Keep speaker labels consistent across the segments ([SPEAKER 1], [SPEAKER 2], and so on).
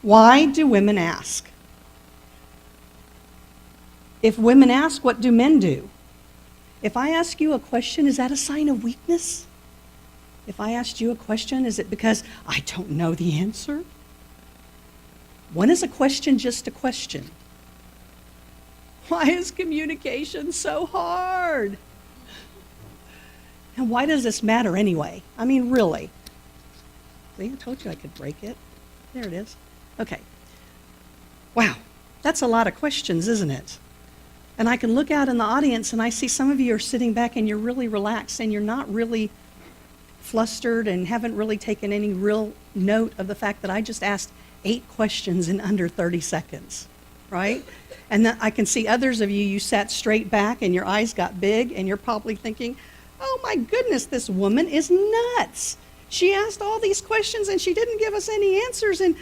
[SPEAKER 1] Why do women ask? If women ask, what do men do? If I ask you a question, is that a sign of weakness? If I asked you a question, is it because I don't know the answer? When is a question just a question? Why is communication so hard? And why does this matter anyway? I mean, really. See, I told you I could break it. There it is. Okay. Wow, that's a lot of questions, isn't it? And I can look out in the audience and I see some of you are sitting back and you're really relaxed and you're not really flustered and haven't really taken any real note of the fact that I just asked 8 questions in under 30 seconds, right? And then I can see others of you, you sat straight back and your eyes got big and you're probably thinking, oh my goodness, this woman is nuts. She asked all these questions and she didn't give us any answers, and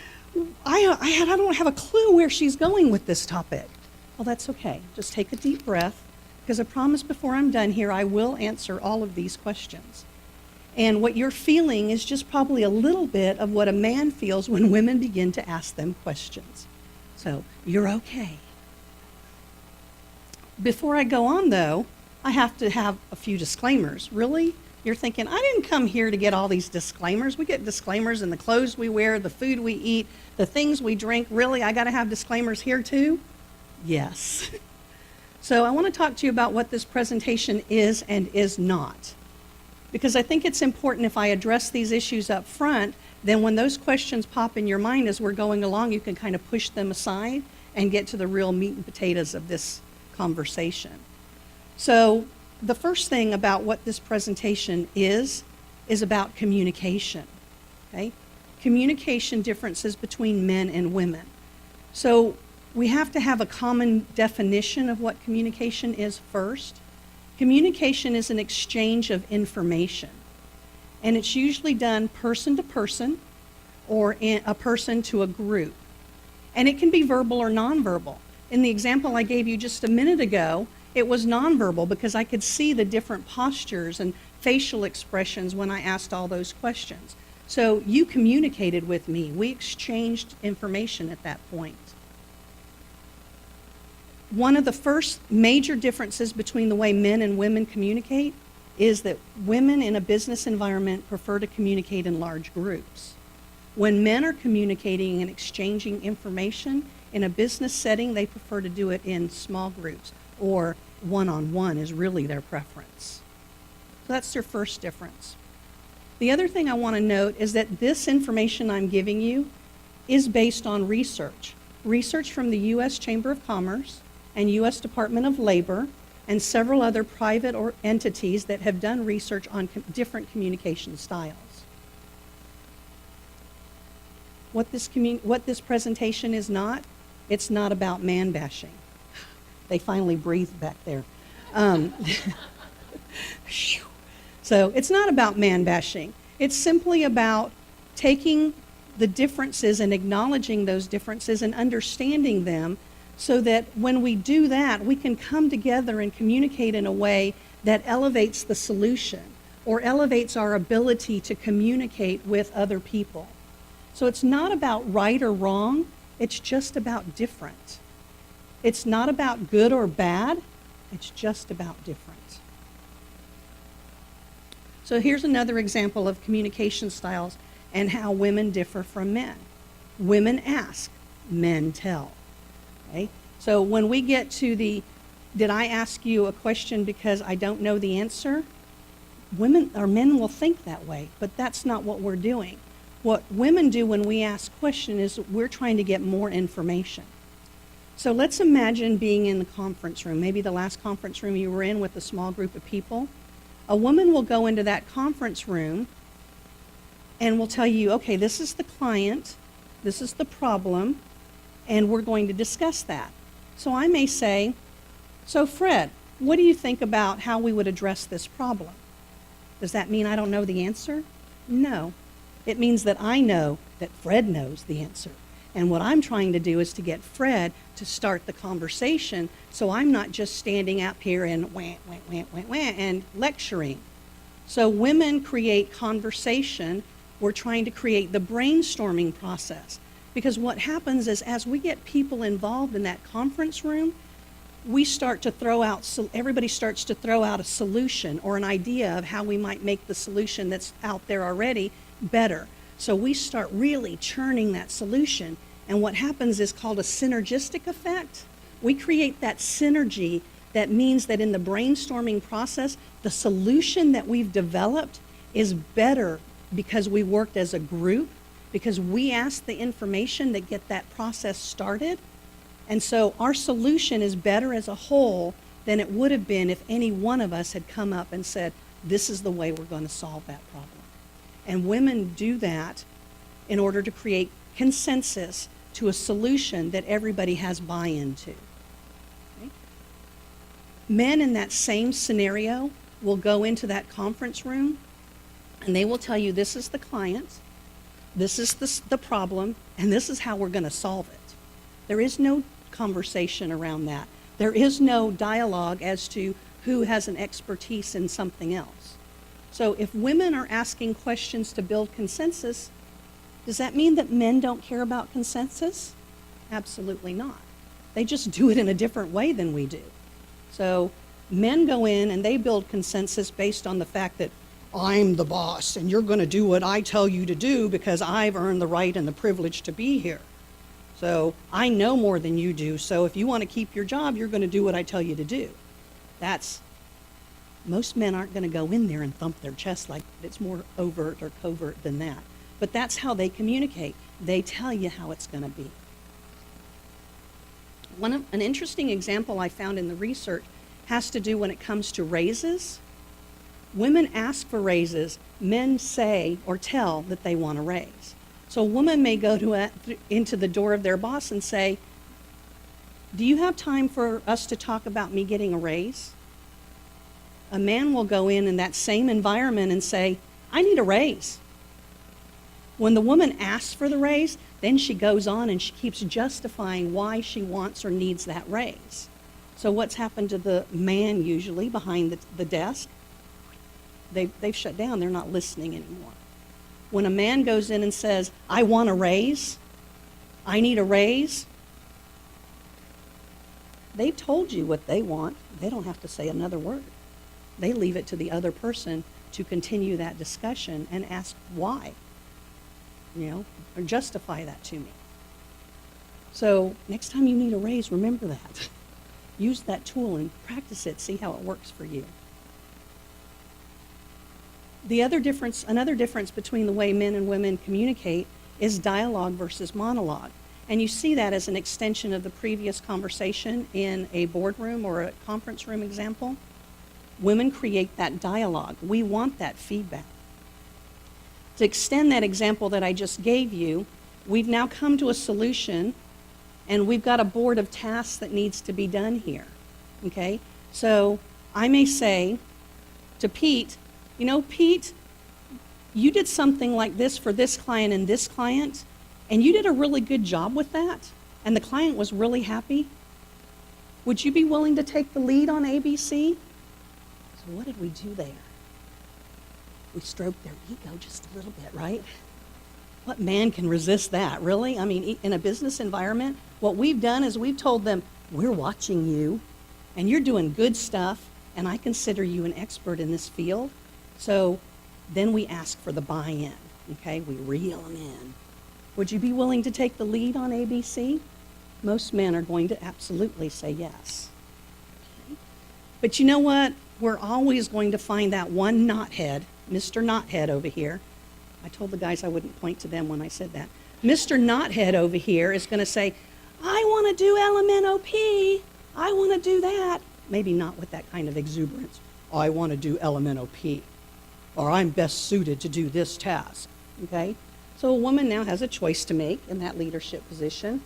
[SPEAKER 1] I don't have a clue where she's going with this topic. Well, that's okay. Just take a deep breath, because I promise before I'm done here, I will answer all of these questions. And what you're feeling is just probably a little bit of what a man feels when women begin to ask them questions. So you're okay. Before I go on, though, I have to have a few disclaimers. Really? You're thinking, I didn't come here to get all these disclaimers. We get disclaimers in the clothes we wear, the food we eat, the things we drink. Really? I got to have disclaimers here too? Yes. So I want to talk to you about what this presentation is and is not. Because I think it's important if I address these issues up front, then when those questions pop in your mind as we're going along, you can kind of push them aside and get to the real meat and potatoes of this conversation. So the first thing about what this presentation is about communication, okay? Communication differences between men and women. So we have to have a common definition of what communication is first. Communication is an exchange of information, and it's usually done person to person or a person to a group. And it can be verbal or nonverbal. In the example I gave you just a minute ago, it was nonverbal because I could see the different postures and facial expressions when I asked all those questions. So you communicated with me. We exchanged information at that point. One of the first major differences between the way men and women communicate is that women in a business environment prefer to communicate in large groups. When men are communicating and exchanging information in a business setting, they prefer to do it in small groups, or one-on-one is really their preference. So that's their first difference. The other thing I want to note is that this information I'm giving you is based on research. Research from the U.S. Chamber of Commerce and U.S. Department of Labor and several other private entities that have done research on different communication styles. What this presentation is not, it's not about man bashing. They finally breathed back there. So it's not about man bashing. It's simply about taking the differences and acknowledging those differences and understanding them, so that when we do that, we can come together and communicate in a way that elevates the solution or elevates our ability to communicate with other people. So it's not about right or wrong, it's just about different. It's not about good or bad, it's just about different. So here's another example of communication styles and how women differ from men. Women ask, men tell. Okay? So when we get to the, did I ask you a question because I don't know the answer? Women or men will think that way, but that's not what we're doing. What women do when we ask questions is we're trying to get more information. So let's imagine being in the conference room, maybe the last conference room you were in with a small group of people. A woman will go into that conference room and will tell you, okay, this is the client, this is the problem, and we're going to discuss that. So I may say, so Fred, what do you think about how we would address this problem? Does that mean I don't know the answer? No. It means that I know that Fred knows the answer. And what I'm trying to do is to get Fred to start the conversation, so I'm not just standing up here and wah, wah, wah, wah, wah, and lecturing. So women create conversation. We're trying to create the brainstorming process. Because what happens is as we get people involved in that conference room, we start to everybody starts to throw out a solution or an idea of how we might make the solution that's out there already better. So we start really churning that solution. And what happens is called a synergistic effect. We create that synergy that means that in the brainstorming process, the solution that we've developed is better because we worked as a group, because we asked the information that get that process started. And so our solution is better as a whole than it would have been if any one of us had come up and said, this is the way we're going to solve that problem. And women do that in order to create consensus to a solution that everybody has buy-in to. Okay? Men in that same scenario will go into that conference room and they will tell you, this is the client, this is the problem, and this is how we're going to solve it. There is no conversation around that. There is no dialogue as to who has an expertise in something else. So if women are asking questions to build consensus, does that mean that men don't care about consensus? Absolutely not. They just do it in a different way than we do. So men go in and they build consensus based on the fact that I'm the boss and you're going to do what I tell you to do because I've earned the right and the privilege to be here. So I know more than you do, so if you want to keep your job, you're going to do what I tell you to do. Most men aren't going to go in there and thump their chest like it's more overt or covert than that. But that's how they communicate. They tell you how it's going to be. An interesting example I found in the research has to do when it comes to raises. Women ask for raises. Men say or tell that they want a raise. So a woman may go into the door of their boss and say, do you have time for us to talk about me getting a raise? A man will go in that same environment and say, I need a raise. When the woman asks for the raise, then she goes on and she keeps justifying why she wants or needs that raise. So what's happened to the man usually behind the desk? They've shut down. They're not listening anymore. When a man goes in and says, I want a raise, I need a raise, they've told you what they want. They don't have to say another word. They leave it to the other person to continue that discussion and ask why, or justify that to me. So next time you need a raise, remember that. Use that tool and practice it, see how it works for you. Another difference between the way men and women communicate is dialogue versus monologue. And you see that as an extension of the previous conversation in a boardroom or a conference room example. Women create that dialogue. We want that feedback. To extend that example that I just gave you, we've now come to a solution and we've got a board of tasks that needs to be done here. Okay? So I may say to Pete, Pete, you did something like this for this client and this client, and you did a really good job with that, and the client was really happy. Would you be willing to take the lead on ABC? So what did we do there? We stroked their ego just a little bit, right? What man can resist that, really? I mean, in a business environment, what we've done is we've told them, we're watching you, and you're doing good stuff, and I consider you an expert in this field. So then we ask for the buy-in, okay? We reel them in. Would you be willing to take the lead on ABC? Most men are going to absolutely say yes. Okay? But you know what? We're always going to find that one knothead, Mr. Knothead over here. I told the guys I wouldn't point to them when I said that. Mr. Knothead over here is going to say, I want to do LMNOP. I want to do that. Maybe not with that kind of exuberance. I want to do LMNOP. Or I'm best suited to do this task, okay? So a woman now has a choice to make in that leadership position.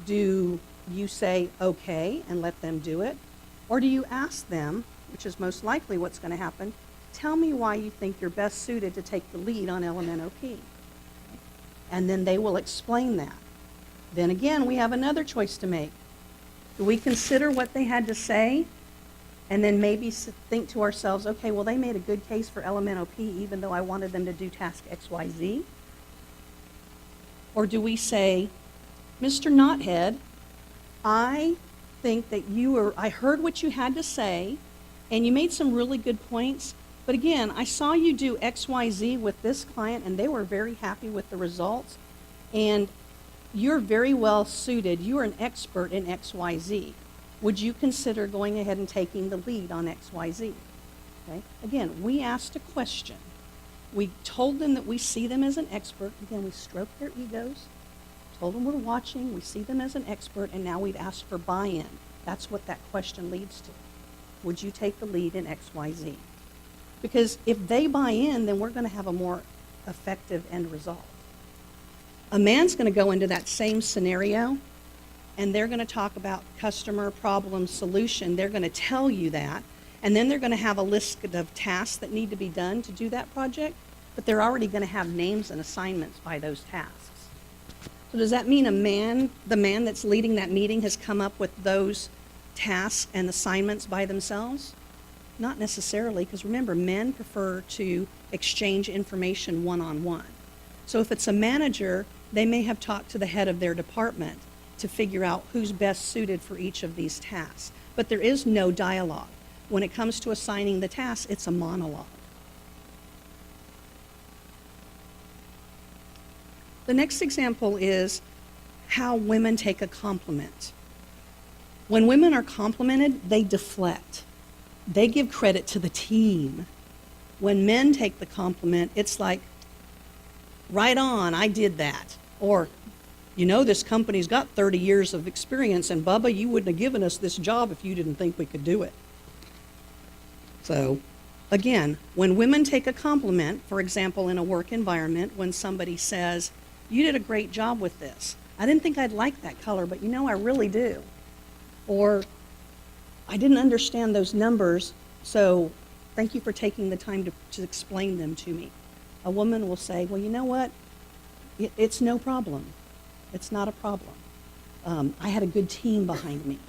[SPEAKER 1] Do you say okay and let them do it? Or do you ask them, which is most likely what's going to happen, tell me why you think you're best suited to take the lead on LMNOP? And then they will explain that. Then again, we have another choice to make. Do we consider what they had to say and then maybe think to ourselves, okay, well, they made a good case for LMNOP even though I wanted them to do task XYZ? Or do we say, Mr. Knothead, I think that I heard what you had to say, and you made some really good points, but again, I saw you do XYZ with this client, and they were very happy with the results, and you're very well suited. You are an expert in XYZ. Would you consider going ahead and taking the lead on XYZ? Okay. Again, we asked a question. We told them that we see them as an expert. Again, we stroked their egos, told them we're watching, we see them as an expert, and now we've asked for buy-in. That's what that question leads to. Would you take the lead in XYZ? Because if they buy in, then we're going to have a more effective end result. A man's going to go into that same scenario, and they're going to talk about customer problem solution. They're going to tell you that, and then they're going to have a list of tasks that need to be done to do that project, but they're already going to have names and assignments by those tasks. So does that mean the man that's leading that meeting has come up with those tasks and assignments by themselves? Not necessarily, because remember, men prefer to exchange information one-on-one. So if it's a manager, they may have talked to the head of their department to figure out who's best suited for each of these tasks. But there is no dialogue. When it comes to assigning the tasks, it's a monologue. The next example is how women take a compliment. When women are complimented, they deflect. They give credit to the team. When men take the compliment, it's like, right on, I did that. Or, you know, this company's got 30 years of experience, and Bubba, you wouldn't have given us this job if you didn't think we could do it. So, again, when women take a compliment, for example, in a work environment, when somebody says, you did a great job with this. I didn't think I'd like that color, but you know, I really do. Or, I didn't understand those numbers, so thank you for taking the time to explain them to me. A woman will say, well, you know what? It's no problem. It's not a problem. I had a good team behind me.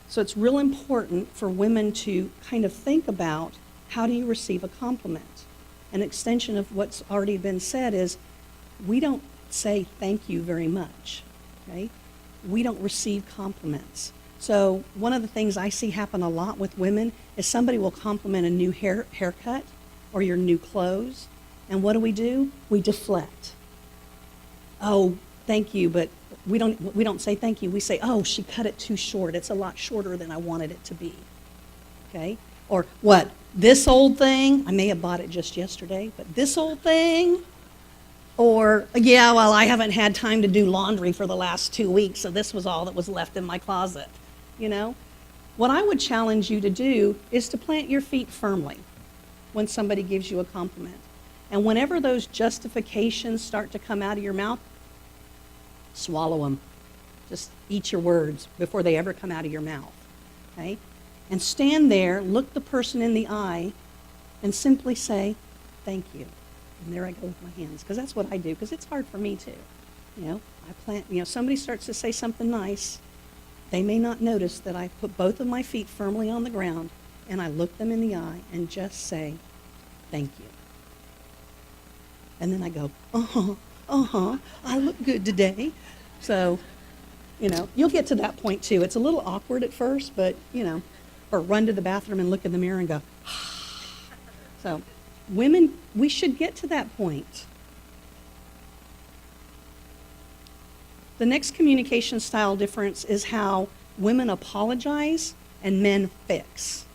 [SPEAKER 1] So it's real important for women to kind of think about, how do you receive a compliment? An extension of what's already been said is, we don't say thank you very much, okay? We don't receive compliments. So one of the things I see happen a lot with women is somebody will compliment a new haircut or your new clothes, and what do? We deflect. Oh, thank you, but we don't say thank you. We say, oh, she cut it too short. It's a lot shorter than I wanted it to be, okay? Or what, this old thing? I may have bought it just yesterday, but this old thing? Or, yeah, well, I haven't had time to do laundry for the last 2 weeks, so this was all that was left in my closet, you know? What I would challenge you to do is to plant your feet firmly when somebody gives you a compliment. And whenever those justifications start to come out of your mouth, swallow them. Just eat your words before they ever come out of your mouth, okay? And stand there, look the person in the eye, and simply say, thank you. And there I go with my hands, because that's what I do, because it's hard for me too. You know, somebody starts to say something nice, they may not notice that I put both of my feet firmly on the ground, and I look them in the eye and just say, thank you. And then I go, I look good today. So, you know, you'll get to that point too. It's a little awkward at first, but, you know, or run to the bathroom and look in the mirror and go, so. Women, we should get to that point. The next communication style difference is how women apologize and men fix.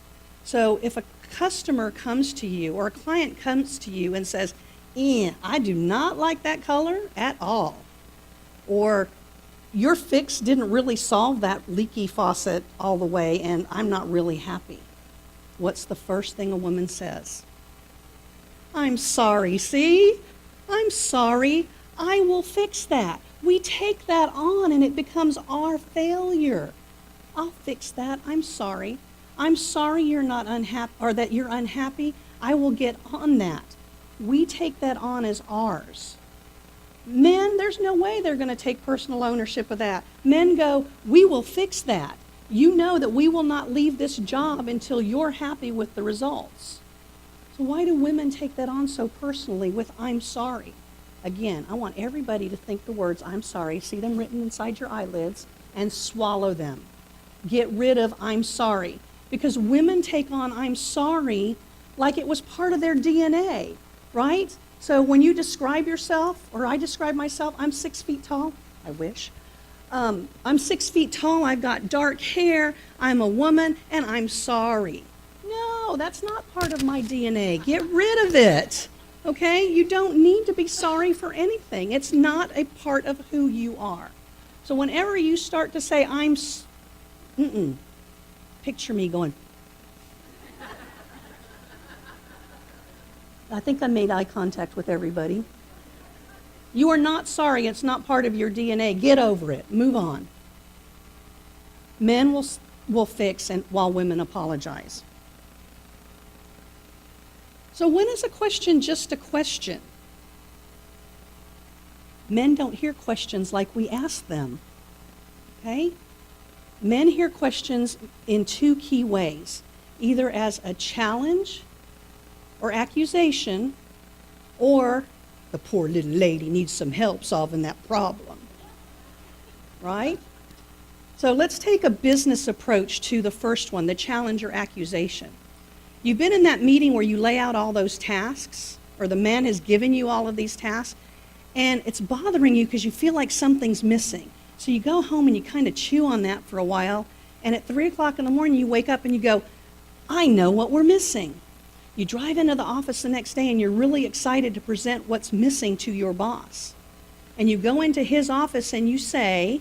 [SPEAKER 1] So if a customer comes to you or a client comes to you and says, I do not like that color at all, or your fix didn't really solve that leaky faucet all the way and I'm not really happy, what's the first thing a woman says? I'm sorry, see? I'm sorry. I will fix that. We take that on and it becomes our failure. I'll fix that. I'm sorry. I'm sorry you're not unhappy or that you're unhappy. I will get on that. We take that on as ours. Men, there's no way they're going to take personal ownership of that. Men go, we will fix that. You know that we will not leave this job until you're happy with the results. So why do women take that on so personally with I'm sorry? Again, I want everybody to think the words, I'm sorry, see them written inside your eyelids, and swallow them. Get rid of I'm sorry. Because women take on I'm sorry like it was part of their DNA, right? So when you describe yourself, or I describe myself, I'm 6 feet tall. I wish. I'm 6 feet tall, I've got dark hair, I'm a woman, and I'm sorry. No, that's not part of my DNA. Get rid of it, okay? You don't need to be sorry for anything. It's not a part of who you are. So whenever you start to say, picture me going, I think I made eye contact with everybody. You are not sorry. It's not part of your DNA. Get over it. Move on. Men will fix and while women apologize. So when is a question just a question? Men don't hear questions like we ask them. Okay? Men hear questions in two key ways, either as a challenge or accusation, or the poor little lady needs some help solving that problem, right? So let's take a business approach to the first one, the challenge or accusation. You've been in that meeting where you lay out all those tasks, or the man has given you all of these tasks, and it's bothering you because you feel like something's missing. So you go home and you kind of chew on that for a while, and at 3 o'clock in the morning you wake up and you go, I know what we're missing. You drive into the office the next day and you're really excited to present what's missing to your boss. And you go into his office and you say,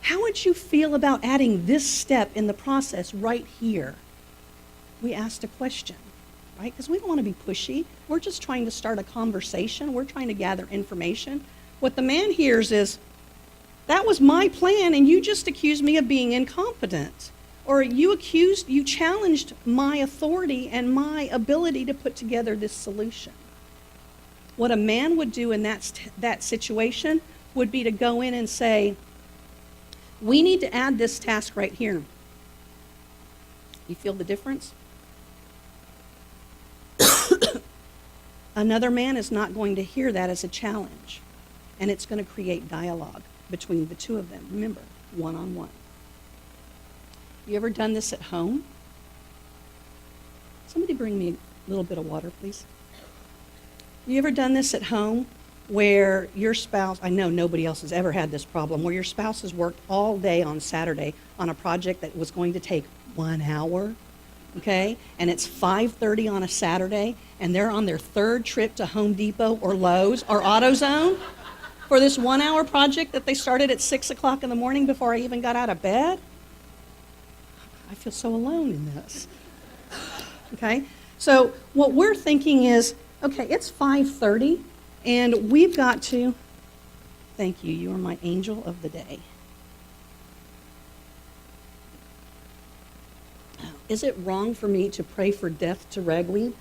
[SPEAKER 1] how would you feel about adding this step in the process right here? We asked a question, right? Because we don't want to be pushy. We're just trying to start a conversation. We're trying to gather information. What the man hears is, that was my plan and you just accused me of being incompetent. Or you challenged my authority and my ability to put together this solution. What a man would do in that situation would be to go in and say, we need to add this task right here. You feel the difference? Another man is not going to hear that as a challenge, and it's going to create dialogue between the two of them. Remember, one-on-one. You ever done this at home? Somebody bring me a little bit of water, please. You ever done this at home where your spouse, I know nobody else has ever had this problem, where your spouse has worked all day on Saturday on a project that was going to take 1 hour, okay? And it's 5:30 on a Saturday, and they're on their third trip to Home Depot or Lowe's or AutoZone for this 1 hour project that they started at 6 o'clock in the morning before I even got out of bed? I feel so alone in this. Okay? So what we're thinking is, okay, it's 5:30, and we've got to, thank you, you are my angel of the day. Is it wrong for me to pray for death to ragweed?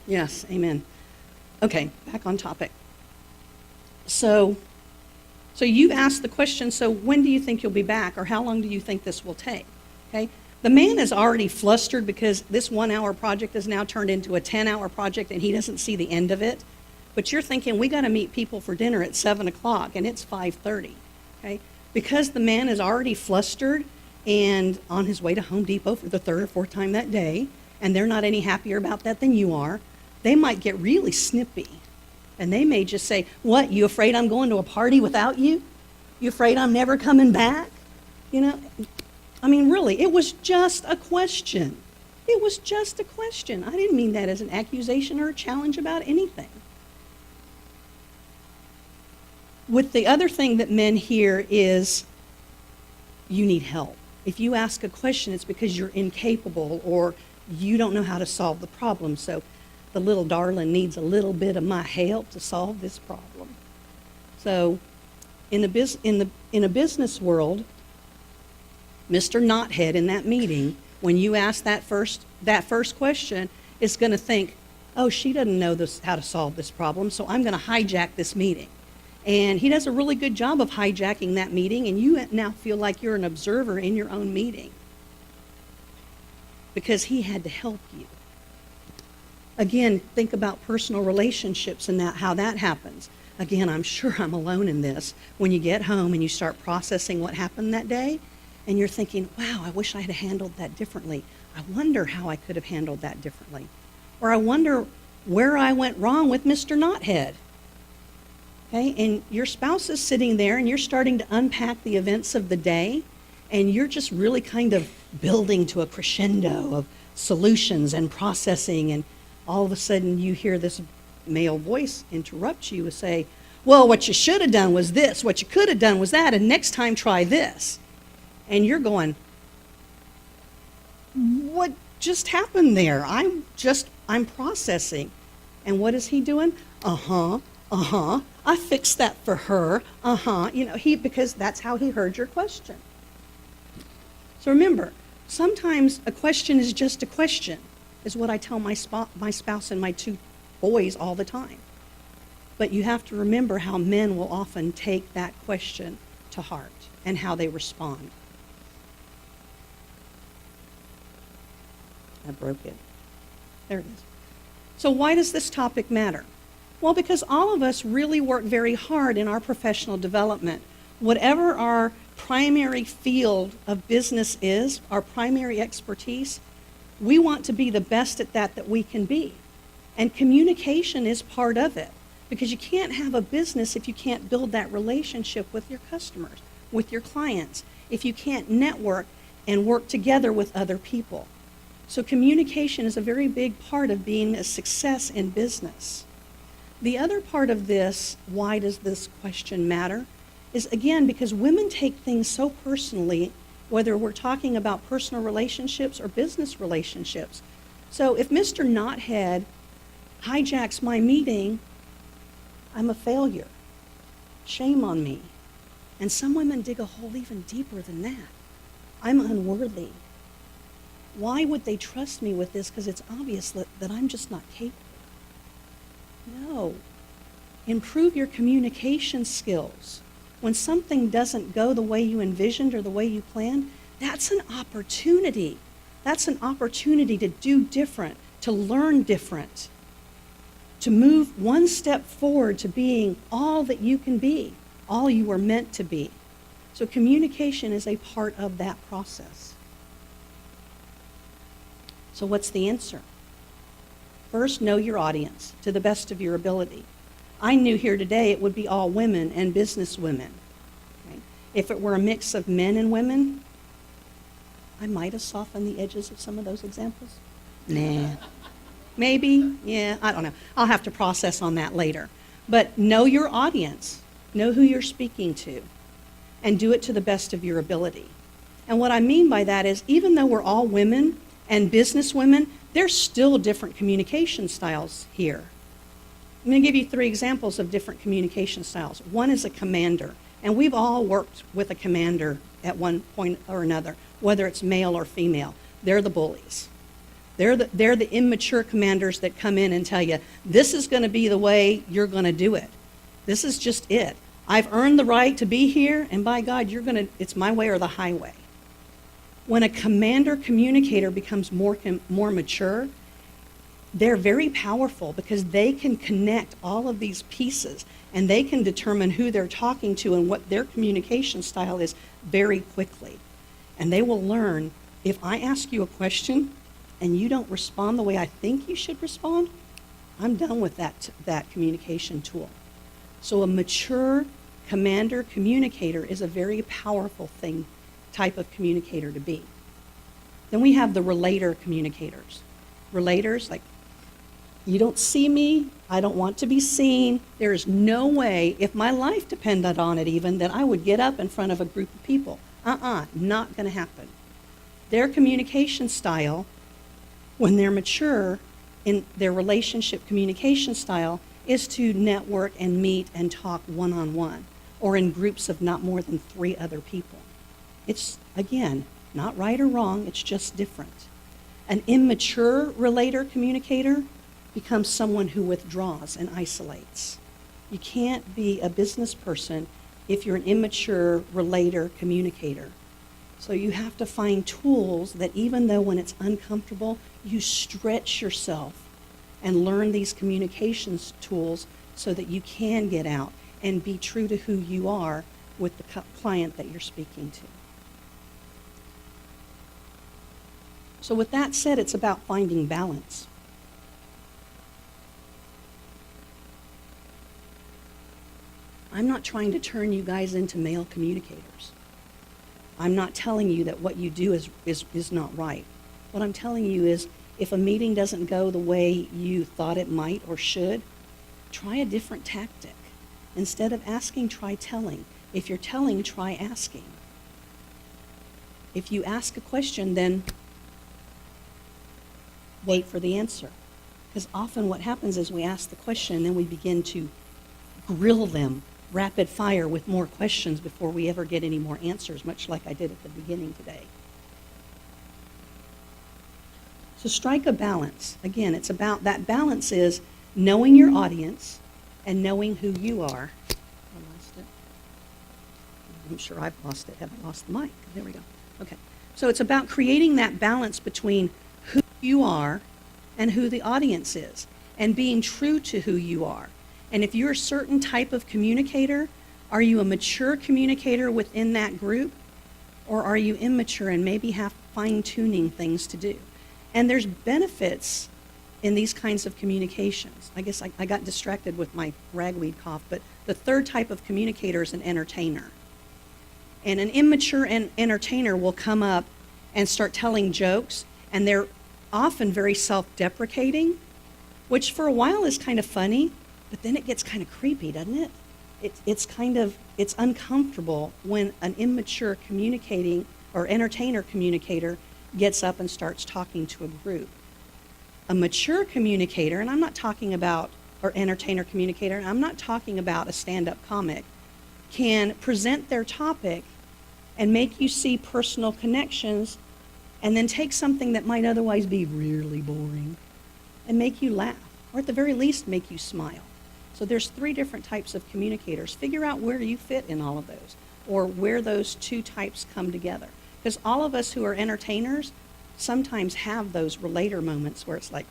[SPEAKER 1] Yes, amen. Okay, back on topic. So you've asked the question, so when do you think you'll be back, or how long do you think this will take? Okay? The man is already flustered because this 1 hour project has now turned into a 10-hour project and he doesn't see the end of it. But you're thinking, we got to meet people for dinner at 7 o'clock and it's 5:30. Okay? Because the man is already flustered and on his way to Home Depot for the third or fourth time that day, and they're not any happier about that than you are, they might get really snippy. And they may just say, what, you afraid I'm going to a party without you? You afraid I'm never coming back? You know, I mean, really, it was just a question. It was just a question. I didn't mean that as an accusation or a challenge about anything. With the other thing that men hear is, you need help. If you ask a question, it's because you're incapable or you don't know how to solve the problem. So the little darling needs a little bit of my help to solve this problem. So in a business world, Mr. Knothead in that meeting, when you ask that first question, is going to think, oh, she doesn't know how to solve this problem, so I'm going to hijack this meeting. And he does a really good job of hijacking that meeting, and you now feel like you're an observer in your own meeting because he had to help you. Again, think about personal relationships and how that happens. Again, I'm sure I'm alone in this. When you get home and you start processing what happened that day, and you're thinking, wow, I wish I had handled that differently. I wonder how I could have handled that differently. Or I wonder where I went wrong with Mr. Knothead. Okay, and your spouse is sitting there and you're starting to unpack the events of the day, and you're just really kind of building to a crescendo of solutions and processing, and all of a sudden you hear this male voice interrupt you and say, well, what you should have done was this, what you could have done was that, and next time try this. And you're going, what just happened there? I'm processing. And what is he doing? I fixed that for her. Because that's how he heard your question. So remember, sometimes a question is just a question, is what I tell my spouse and my two boys all the time. But you have to remember how men will often take that question to heart and how they respond. I broke it. There it is. So why does this topic matter? Well, because all of us really work very hard in our professional development. Whatever our primary field of business is, our primary expertise, we want to be the best at that we can be. And communication is part of it, because you can't have a business if you can't build that relationship with your customers, with your clients, if you can't network and work together with other people. So communication is a very big part of being a success in business. The other part of this, why does this question matter, is again because women take things so personally, whether we're talking about personal relationships or business relationships. So if Mr. Knothead hijacks my meeting, I'm a failure. Shame on me. And some women dig a hole even deeper than that. I'm unworthy. Why would they trust me with this? Because it's obvious that I'm just not capable. No. Improve your communication skills. When something doesn't go the way you envisioned or the way you planned, that's an opportunity. That's an opportunity to do different, to learn different, to move one step forward to being all that you can be, all you were meant to be. So communication is a part of that process. So what's the answer? First, know your audience to the best of your ability. I knew here today it would be all women and business women. Okay? If it were a mix of men and women, I might have softened the edges of some of those examples. Nah. Maybe, yeah, I don't know. I'll have to process on that later. But know your audience. Know who you're speaking to. And do it to the best of your ability. And what I mean by that is, even though we're all women and business women, there's still different communication styles here. I'm going to give you 3 examples of different communication styles. One is a commander, and we've all worked with a commander at one point or another, whether it's male or female. They're the bullies. They're the immature commanders that come in and tell you, this is going to be the way you're going to do it. This is just it. I've earned the right to be here, and by God, it's my way or the highway. When a commander communicator becomes more mature, they're very powerful because they can connect all of these pieces and they can determine who they're talking to and what their communication style is very quickly. And they will learn, if I ask you a question and you don't respond the way I think you should respond, I'm done with that communication tool. So a mature commander communicator is a very powerful type of communicator to be. Then we have the relator communicators. Relators, like, you don't see me, I don't want to be seen. There is no way, if my life depended on it even, that I would get up in front of a group of people. Not going to happen. Their communication style, when they're mature in their relationship communication style, is to network and meet and talk one-on-one or in groups of not more than 3 other people. It's, again, not right or wrong, it's just different. An immature relator communicator becomes someone who withdraws and isolates. You can't be a business person if you're an immature relator communicator. So you have to find tools that even though when it's uncomfortable, you stretch yourself and learn these communications tools so that you can get out and be true to who you are with the client that you're speaking to. So with that said, it's about finding balance. I'm not trying to turn you guys into male communicators. I'm not telling you that what you do is not right. What I'm telling you is if a meeting doesn't go the way you thought it might or should, try a different tactic. Instead of asking, try telling. If you're telling, try asking. If you ask a question, then wait for the answer. Because often what happens is we ask the question and then we begin to grill them rapid fire with more questions before we ever get any more answers, much like I did at the beginning today. So strike a balance. Again, it's about, that balance is knowing your audience and knowing who you are. I lost it. I'm sure I've lost it. Have I lost the mic? There we go. Okay. So it's about creating that balance between who you are and who the audience is, and being true to who you are. And if you're a certain type of communicator, are you a mature communicator within that group, or are you immature and maybe have fine-tuning things to do? And there's benefits in these kinds of communications. I guess I got distracted with my ragweed cough, but the third type of communicator is an entertainer. And an immature entertainer will come up and start telling jokes, and they're often very self-deprecating, which for a while is kind of funny, but then it gets kind of creepy, doesn't it? It's uncomfortable when an immature communicating or entertainer communicator gets up and starts talking to a group. A mature communicator, and I'm not talking about, or entertainer communicator, I'm not talking about a stand-up comic, can present their topic and make you see personal connections, and then take something that might otherwise be really boring and make you laugh, or at the very least make you smile. So there's 3 different types of communicators. Figure out where you fit in all of those, or where those 2 types come together. Because all of us who are entertainers sometimes have those relator moments where it's like,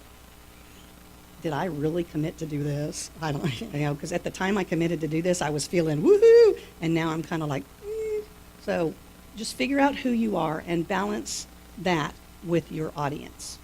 [SPEAKER 1] did I really commit to do this? I don't, because at the time I committed to do this, I was feeling woohoo, and now I'm kind of like, So just figure out who you are and balance that with your audience.